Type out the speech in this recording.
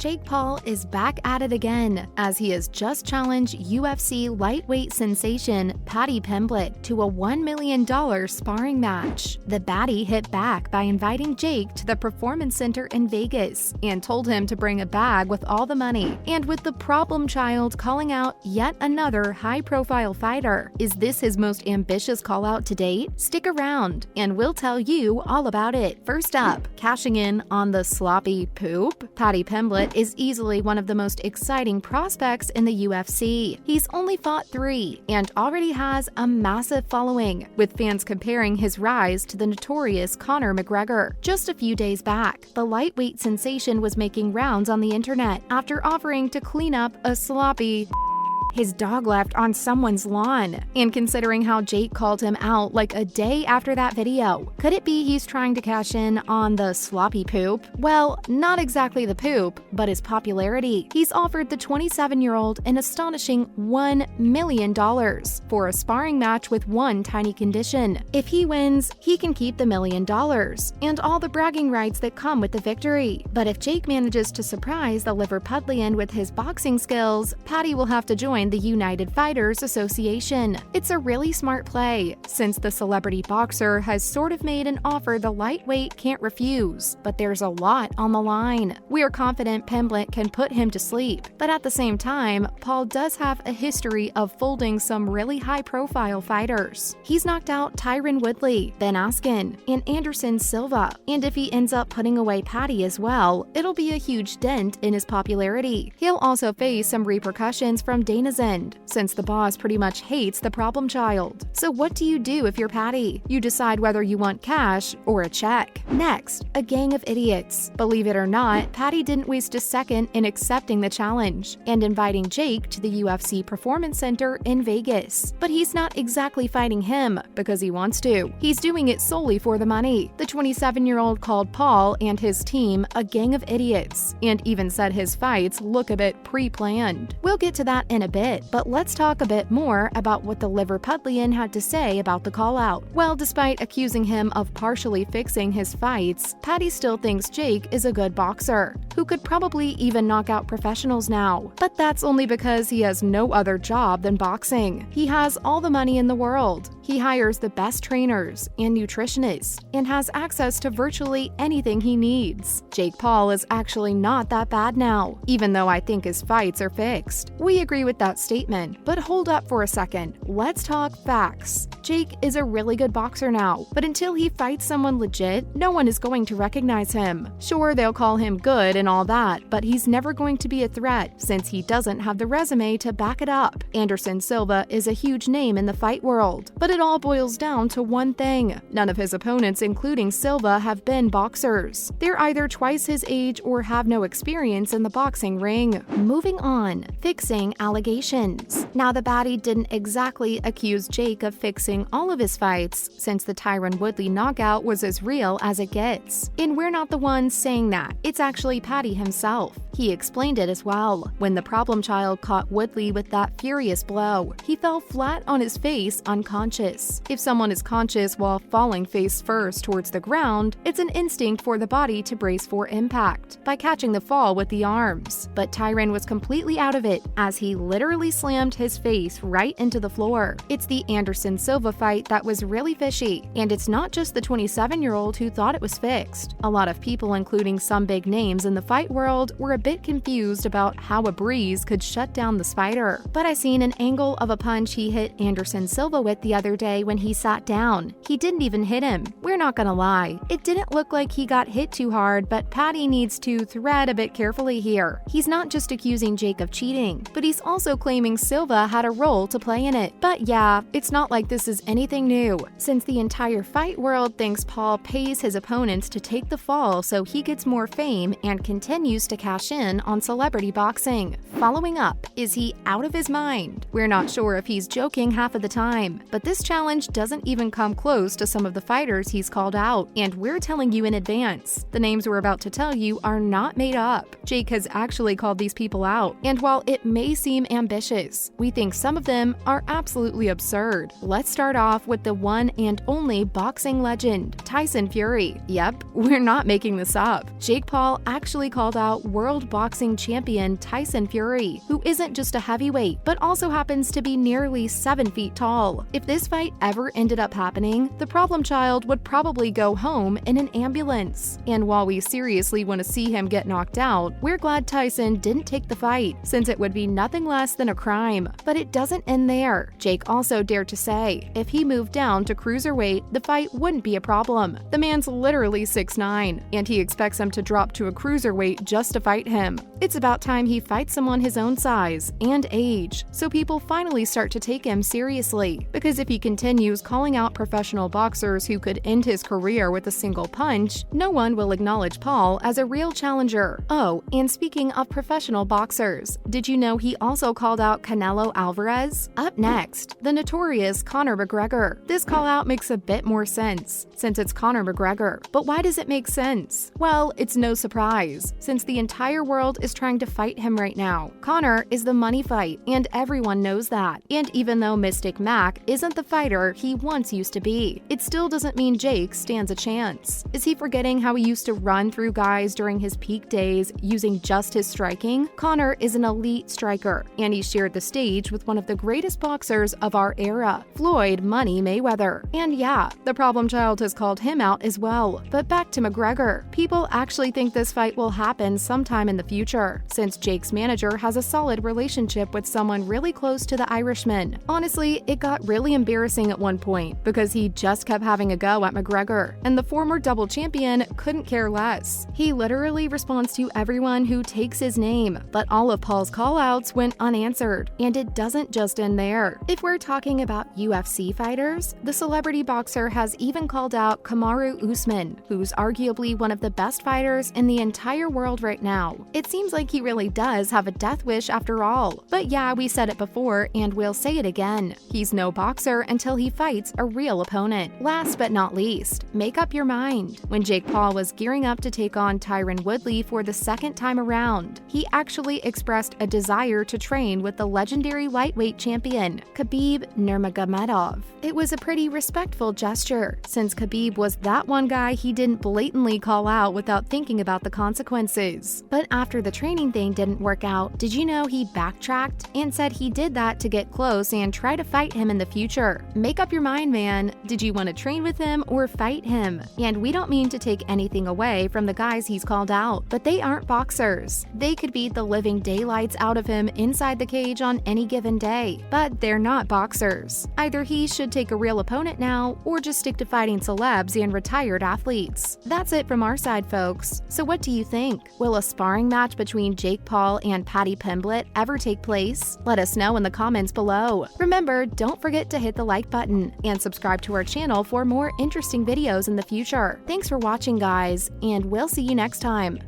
Jake Paul is back at it again, as he has just challenged UFC lightweight sensation Paddy Pimblett to a $1 million sparring match. The baddie hit back by inviting Jake to the Performance Center in Vegas and told him to bring a bag with all the money, and with the problem child calling out yet another high-profile fighter. Is this his most ambitious call-out to date? Stick around, and we'll tell you all about it. First up, cashing in on the sloppy poop. Paddy Pimblett is easily one of the most exciting prospects in the UFC. He's only fought 3 and already has a massive following, with fans comparing his rise to the notorious Conor McGregor. Just a few days back, the lightweight sensation was making rounds on the internet after offering to clean up a sloppy his dog left on someone's lawn. And considering how Jake called him out like a day after that video, could it be he's trying to cash in on the sloppy poop? Well, not exactly the poop, but his popularity. He's offered the 27-year-old an astonishing $1 million for a sparring match with one tiny condition. If he wins, he can keep the $1 million and all the bragging rights that come with the victory. But if Jake manages to surprise the Liverpudlian with his boxing skills, Paddy will have to join the United Fighters Association. It's a really smart play, since the celebrity boxer has sort of made an offer the lightweight can't refuse, but there's a lot on the line. We are confident Pimblett can put him to sleep, but at the same time, Paul does have a history of folding some really high-profile fighters. He's knocked out Tyron Woodley, Ben Askren, and Anderson Silva, and if he ends up putting away Paddy as well, it'll be a huge dent in his popularity. He'll also face some repercussions from Dana's end, since the boss pretty much hates the problem child. So what do you do if you're Paddy? You decide whether you want cash or a check. Next, a gang of idiots. Believe it or not, Paddy didn't waste a second in accepting the challenge and inviting Jake to the UFC Performance Center in Vegas. But he's not exactly fighting him because he wants to. He's doing it solely for the money. The 27-year-old called Paul and his team a gang of idiots, and even said his fights look a bit pre-planned. We'll get to that in a bit, but let's talk a bit more about what the Liverpudlian had to say about the call-out. Well, despite accusing him of partially fixing his fights, Paddy still thinks Jake is a good boxer, who could probably even knock out professionals now. But that's only because he has no other job than boxing. He has all the money in the world. He hires the best trainers and nutritionists, and has access to virtually anything he needs. Jake Paul is actually not that bad now, even though I think his fights are fixed. We agree with that statement, but hold up for a second. Let's talk facts. Jake is a really good boxer now, but until he fights someone legit, no one is going to recognize him. Sure, they'll call him good and all that, but he's never going to be a threat since he doesn't have the resume to back it up. Anderson Silva is a huge name in the fight world, but it all boils down to one thing. None of his opponents, including Silva, have been boxers. They're either twice his age or have no experience in the boxing ring. Moving on, fixing allegations. Now, the baddie didn't exactly accuse Jake of fixing all of his fights, since the Tyron Woodley knockout was as real as it gets. And we're not the ones saying that. It's actually Paddy himself. He explained it as well. When the problem child caught Woodley with that furious blow, he fell flat on his face unconscious. If someone is conscious while falling face first towards the ground, it's an instinct for the body to brace for impact by catching the fall with the arms. But Tyron was completely out of it, as he literally slammed his face right into the floor. It's the Anderson Silva fight that was really fishy, and it's not just the 27-year-old who thought it was fixed. A lot of people, including some big names in the fight world, were a bit confused about how a breeze could shut down the spider. But I seen an angle of a punch he hit Anderson Silva with the other day when he sat down. He didn't even hit him. We're not gonna lie, it didn't look like he got hit too hard, but Paddy needs to thread a bit carefully here. He's not just accusing Jake of cheating, but he's also claiming Silva had a role to play in it. But yeah, it's not like this is anything new, since the entire fight world thinks Paul pays his opponents to take the fall so he gets more fame and continues to cash in on celebrity boxing. Following up, is he out of his mind? We're not sure if he's joking half of the time, but this challenge doesn't even come close to some of the fighters he's called out, and we're telling you in advance. The names we're about to tell you are not made up. Jake has actually called these people out, and while it may seem ambitious, we think some of them are absolutely absurd. Let's start off with the one and only boxing legend, Tyson Fury. Yep, we're not making this up. Jake Paul actually called out world world boxing champion Tyson Fury, who isn't just a heavyweight, but also happens to be nearly 7 feet tall. If this fight ever ended up happening, the problem child would probably go home in an ambulance. And while we seriously want to see him get knocked out, we're glad Tyson didn't take the fight, since it would be nothing less than a crime. But it doesn't end there. Jake also dared to say if he moved down to cruiserweight, the fight wouldn't be a problem. The man's literally 6'9", and he expects him to drop to a cruiserweight just to fight him. It's about time he fights someone his own size and age, so people finally start to take him seriously. Because if he continues calling out professional boxers who could end his career with a single punch, no one will acknowledge Paul as a real challenger. Oh, and speaking of professional boxers, did you know he also called out Canelo Alvarez? Up next, the notorious Conor McGregor. This call-out makes a bit more sense, since it's Conor McGregor. But why does it make sense? Well, it's no surprise, since the entire world is trying to fight him right now. Conor is the money fight, and everyone knows that. And even though Mystic Mac isn't the fighter he once used to be, it still doesn't mean Jake stands a chance. Is he forgetting how he used to run through guys during his peak days using just his striking? Conor is an elite striker, and he shared the stage with one of the greatest boxers of our era, Floyd Money Mayweather. And yeah, the problem child has called him out as well. But back to McGregor. People actually think this fight will happen sometime in the future, since Jake's manager has a solid relationship with someone really close to the Irishman. Honestly, it got really embarrassing at one point, because he just kept having a go at McGregor, and the former double champion couldn't care less. He literally responds to everyone who takes his name, but all of Paul's callouts went unanswered, and it doesn't just end there. If we're talking about UFC fighters, the celebrity boxer has even called out Kamaru Usman, who's arguably one of the best fighters in the entire world right now. It seems like he really does have a death wish after all. But yeah, we said it before and we'll say it again. He's no boxer until he fights a real opponent. Last but not least, make up your mind. When Jake Paul was gearing up to take on Tyron Woodley for the second time around, he actually expressed a desire to train with the legendary lightweight champion, Khabib Nurmagomedov. It was a pretty respectful gesture, since Khabib was that one guy he didn't blatantly call out without thinking about the consequences. But after the training thing didn't work out, did you know he backtracked and said he did that to get close and try to fight him in the future? Make up your mind, man. Did you want to train with him or fight him? And we don't mean to take anything away from the guys he's called out, but they aren't boxers. They could beat the living daylights out of him inside the cage on any given day, but they're not boxers. Either he should take a real opponent now, or just stick to fighting celebs and retired athletes. That's it from our side, folks. So what do you think? Will a sparring match between Jake Paul and Paddy Pimblett ever take place? Let us know in the comments below. Remember, don't forget to hit the like button and subscribe to our channel for more interesting videos in the future. Thanks for watching, guys, and we'll see you next time.